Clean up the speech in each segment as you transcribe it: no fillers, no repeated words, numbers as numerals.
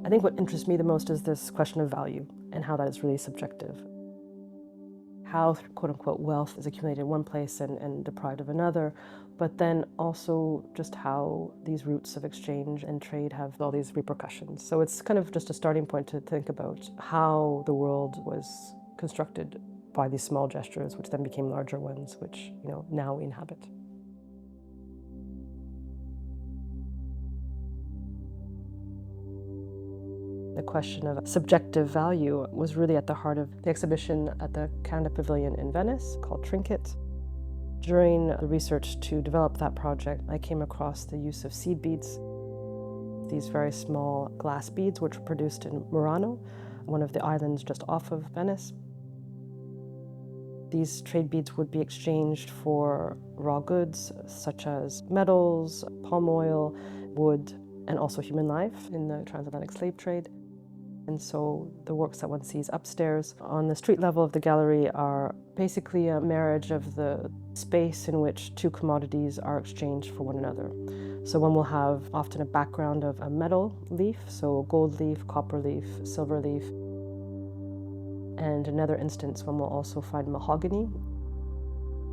I think what interests me the most is this question of value and how that is really subjective. How, quote unquote, wealth is accumulated in one place and deprived of another, but then also just how these routes of exchange and trade have all these repercussions. So it's kind of just a starting point to think about how the world was constructed by these small gestures, which then became larger ones, which, now we inhabit. The question of subjective value was really at the heart of the exhibition at the Canadian Pavilion in Venice called Trinket. During the research to develop that project, I came across the use of seed beads, these very small glass beads which were produced in Murano, one of the islands just off of Venice. These trade beads would be exchanged for raw goods such as metals, palm oil, wood, and also human life in the transatlantic slave trade. And so the works that one sees upstairs on the street level of the gallery are basically a marriage of the space in which two commodities are exchanged for one another. So one will have often a background of a metal leaf, so gold leaf, copper leaf, silver leaf. And in another instance, one will also find mahogany.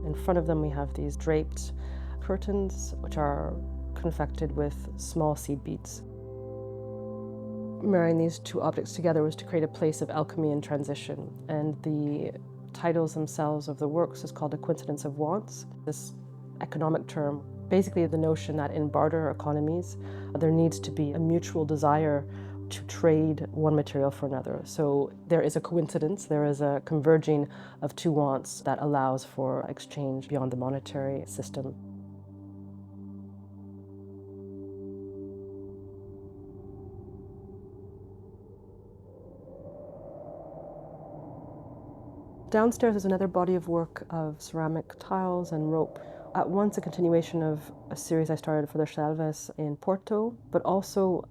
In front of them, we have these draped curtains, which are confected with small seed beads. Marrying these two objects together was to create a place of alchemy and transition, and the titles themselves of the works is called a coincidence of wants. This economic term, basically the notion that in barter economies, there needs to be a mutual desire to trade one material for another. So there is a coincidence, there is a converging of two wants that allows for exchange beyond the monetary system. Downstairs is another body of work of ceramic tiles and rope. At once a continuation of a series I started for the Serralves in Porto, but also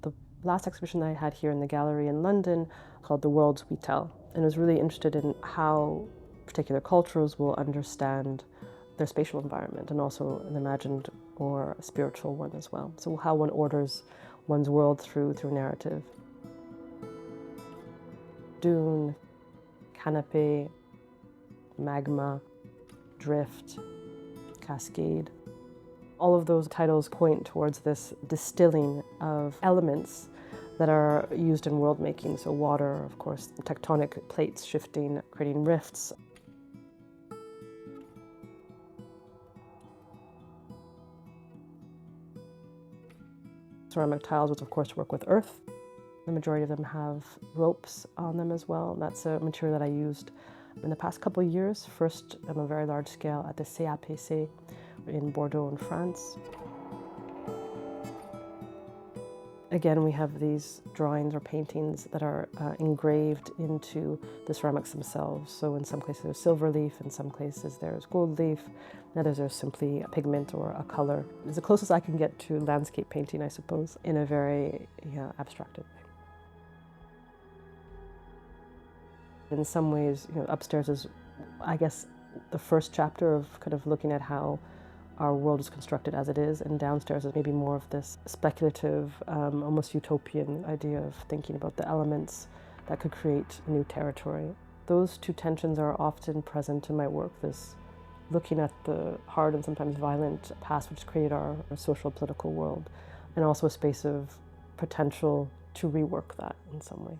the last exhibition that I had here in the gallery in London called The Worlds We Tell, and was really interested in how particular cultures will understand their spatial environment and also an imagined or spiritual one as well. So how one orders one's world through narrative. Dune, canopy, magma, drift, cascade. All of those titles point towards this distilling of elements that are used in world making. So water, of course, tectonic plates shifting, creating rifts. Ceramic tiles would, of course, work with earth. The majority of them have ropes on them as well. That's a material that I used in the past couple of years. First on a very large scale at the CAPC in Bordeaux in France. Again, we have these drawings or paintings that are engraved into the ceramics themselves. So in some cases there's silver leaf, in some cases there's gold leaf, in others there's simply a pigment or a color. It's the closest I can get to landscape painting, I suppose, in a very abstracted way. In some ways, upstairs is, I guess, the first chapter of kind of looking at how our world is constructed as it is, and downstairs is maybe more of this speculative, almost utopian idea of thinking about the elements that could create a new territory. Those two tensions are often present in my work, this looking at the hard and sometimes violent past which created our social political world, and also a space of potential to rework that in some way.